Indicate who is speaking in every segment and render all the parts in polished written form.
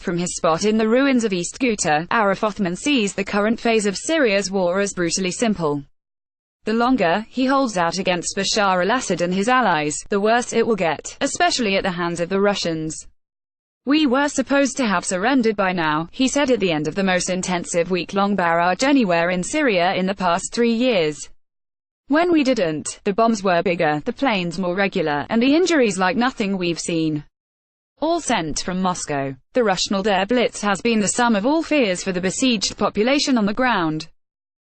Speaker 1: From his spot in the ruins of East Ghouta, Arif Othman sees the current phase of Syria's war as brutally simple. The longer he holds out against Bashar al-Assad and his allies, the worse it will get, especially at the hands of the Russians. "We were supposed to have surrendered by now," he said at the end of the most intensive week-long barrage anywhere in Syria in the past 3 years. "When we didn't, the bombs were bigger, the planes more regular, and the injuries like nothing we've seen. All sent from Moscow. The Russian air blitz has been the sum of all fears for the besieged population on the ground.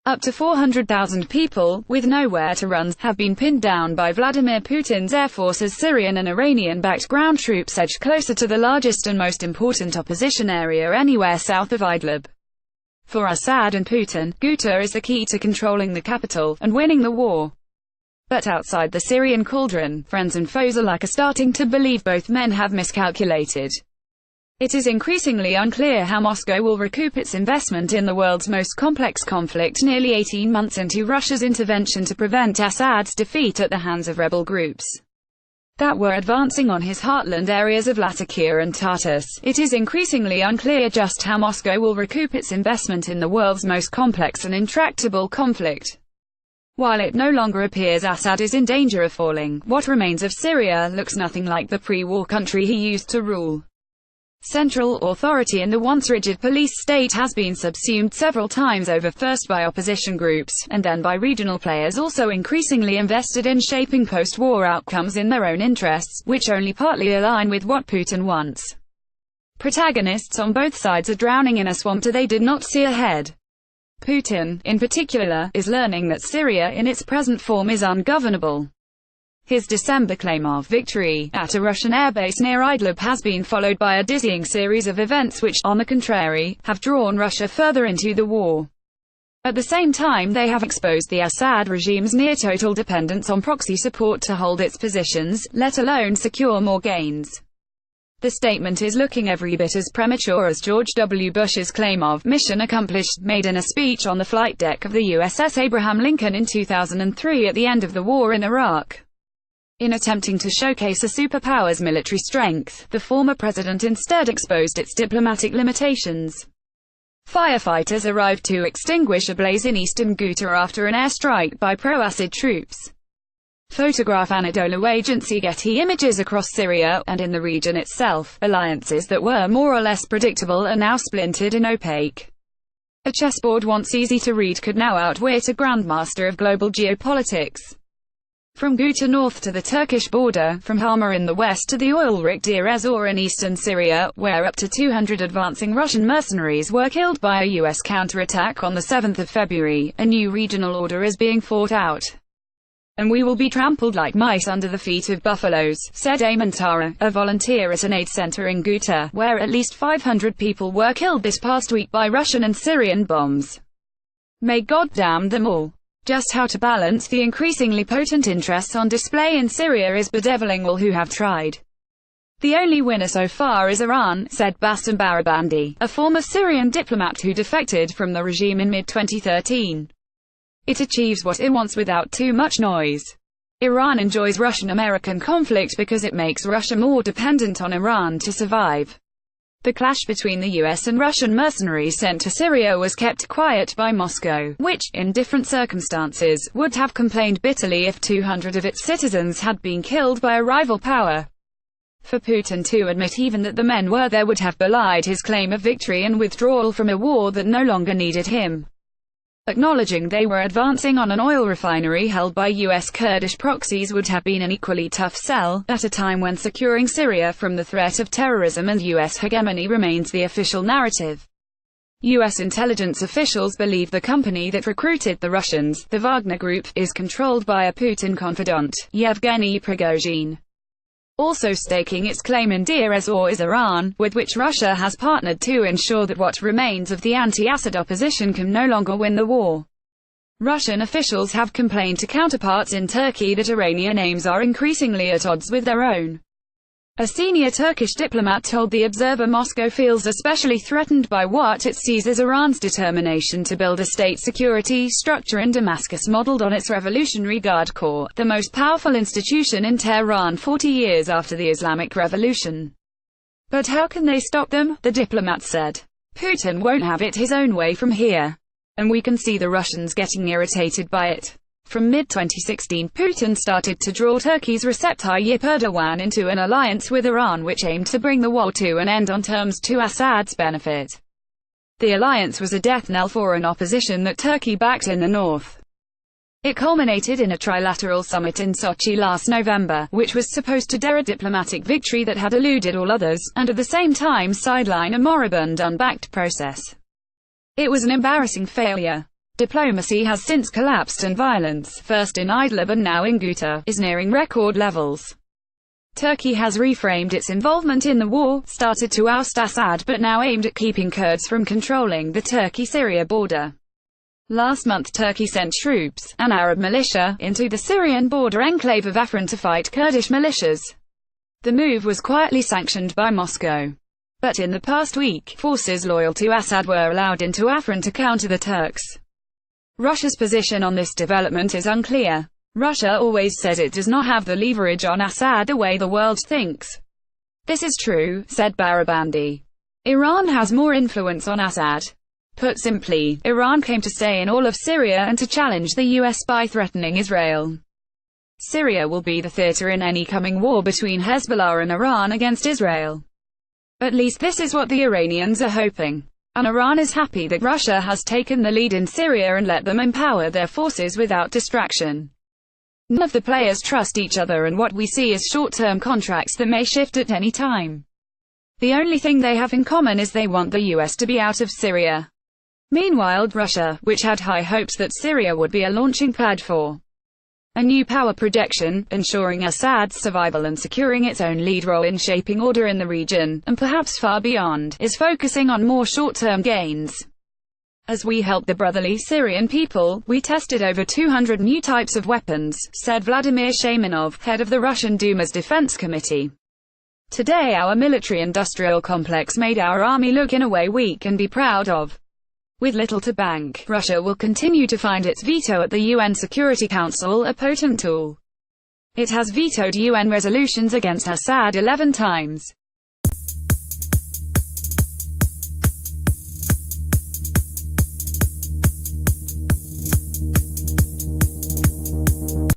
Speaker 1: Up to 400,000 people, with nowhere to run, have been pinned down by Vladimir Putin's air force as Syrian and Iranian-backed ground troops edge closer to the largest and most important opposition area anywhere south of Idlib. For Assad and Putin, Ghouta is the key to controlling the capital, and winning the war. But outside the Syrian cauldron, friends and foes alike are starting to believe both men have miscalculated. It is increasingly unclear how Moscow will recoup its investment in the world's most complex conflict nearly 18 months into Russia's intervention to prevent Assad's defeat at the hands of rebel groups that were advancing on his heartland areas of Latakia and Tartus. It is increasingly unclear just how Moscow will recoup its investment in the world's most complex and intractable conflict. While it no longer appears Assad is in danger of falling, what remains of Syria looks nothing like the pre-war country he used to rule. Central authority in the once rigid police state has been subsumed several times over, first by opposition groups, and then by regional players also increasingly invested in shaping post-war outcomes in their own interests, which only partly align with what Putin wants. Protagonists on both sides are drowning in a swamp they did not see ahead. Putin, in particular, is learning that Syria in its present form is ungovernable. His December claim of victory at a Russian airbase near Idlib has been followed by a dizzying series of events which, on the contrary, have drawn Russia further into the war. At the same time, they have exposed the Assad regime's near-total dependence on proxy support to hold its positions, let alone secure more gains. The statement is looking every bit as premature as George W. Bush's claim of mission accomplished, made in a speech on the flight deck of the USS Abraham Lincoln in 2003 at the end of the war in Iraq. In attempting to showcase a superpower's military strength, the former president instead exposed its diplomatic limitations. Firefighters arrived to extinguish a blaze in eastern Ghouta after an airstrike by pro-Assad troops. Photograph Anadolu agency Getty Images. Across Syria, and in the region itself, alliances that were more or less predictable are now splintered and opaque. A chessboard once easy to read could now outwit a grandmaster of global geopolitics. From Ghouta north to the Turkish border, from Hama in the west to the oil-rich Deir ez-Zor in eastern Syria, where up to 200 advancing Russian mercenaries were killed by a U.S. counterattack on the 7th of February, a new regional order is being fought out. "And we will be trampled like mice under the feet of buffaloes," said Ayman Tara, a volunteer at an aid center in Ghouta, where at least 500 people were killed this past week by Russian and Syrian bombs. May God damn them all. Just how to balance the increasingly potent interests on display in Syria is bedeviling all who have tried. "The only winner so far is Iran," said Bassem Barabandi, a former Syrian diplomat who defected from the regime in mid-2013. "It achieves what it wants without too much noise. Iran enjoys Russian-American conflict because it makes Russia more dependent on Iran to survive." The clash between the US and Russian mercenaries sent to Syria was kept quiet by Moscow, which, in different circumstances, would have complained bitterly if 200 of its citizens had been killed by a rival power. For Putin to admit even that the men were there would have belied his claim of victory and withdrawal from a war that no longer needed him. Acknowledging they were advancing on an oil refinery held by U.S. Kurdish proxies would have been an equally tough sell, at a time when securing Syria from the threat of terrorism and U.S. hegemony remains the official narrative. U.S. intelligence officials believe the company that recruited the Russians, the Wagner Group, is controlled by a Putin confidant, Yevgeny Prigozhin. Also staking its claim in Deir ez-Zor is Iran, with which Russia has partnered to ensure that what remains of the anti-Assad opposition can no longer win the war. Russian officials have complained to counterparts in Turkey that Iranian aims are increasingly at odds with their own. A senior Turkish diplomat told The Observer Moscow feels especially threatened by what it sees as Iran's determination to build a state security structure in Damascus modeled on its Revolutionary Guard Corps, the most powerful institution in Tehran 40 years after the Islamic Revolution. But how can they stop them? The diplomat said. Putin won't have it his own way from here. And we can see the Russians getting irritated by it. From mid-2016, Putin started to draw Turkey's Recep Tayyip Erdogan into an alliance with Iran which aimed to bring the war to an end on terms to Assad's benefit. The alliance was a death knell for an opposition that Turkey backed in the north. It culminated in a trilateral summit in Sochi last November, which was supposed to dare a diplomatic victory that had eluded all others, and at the same time sideline a moribund unbacked process. It was an embarrassing failure. Diplomacy has since collapsed and violence, first in Idlib and now in Ghouta, is nearing record levels. Turkey has reframed its involvement in the war, started to oust Assad but now aimed at keeping Kurds from controlling the Turkey-Syria border. Last month Turkey sent troops, an Arab militia, into the Syrian border enclave of Afrin to fight Kurdish militias. The move was quietly sanctioned by Moscow. But in the past week, forces loyal to Assad were allowed into Afrin to counter the Turks. Russia's position on this development is unclear. Russia always says it does not have the leverage on Assad the way the world thinks. This is true, said Barabandi. Iran has more influence on Assad. Put simply, Iran came to stay in all of Syria and to challenge the US by threatening Israel. Syria will be the theater in any coming war between Hezbollah and Iran against Israel. At least this is what the Iranians are hoping. And Iran is happy that Russia has taken the lead in Syria and let them empower their forces without distraction. None of the players trust each other and what we see is short-term contracts that may shift at any time. The only thing they have in common is they want the US to be out of Syria. Meanwhile, Russia, which had high hopes that Syria would be a launching pad for a new power projection, ensuring Assad's survival and securing its own lead role in shaping order in the region, and perhaps far beyond, is focusing on more short-term gains. As we helped the brotherly Syrian people, we tested over 200 new types of weapons, said Vladimir Shaimanov, head of the Russian Duma's Defense Committee. Today our military-industrial complex made our army look in a way we can be proud of. With little to bank, Russia will continue to find its veto at the UN Security Council a potent tool. It has vetoed UN resolutions against Assad 11 times.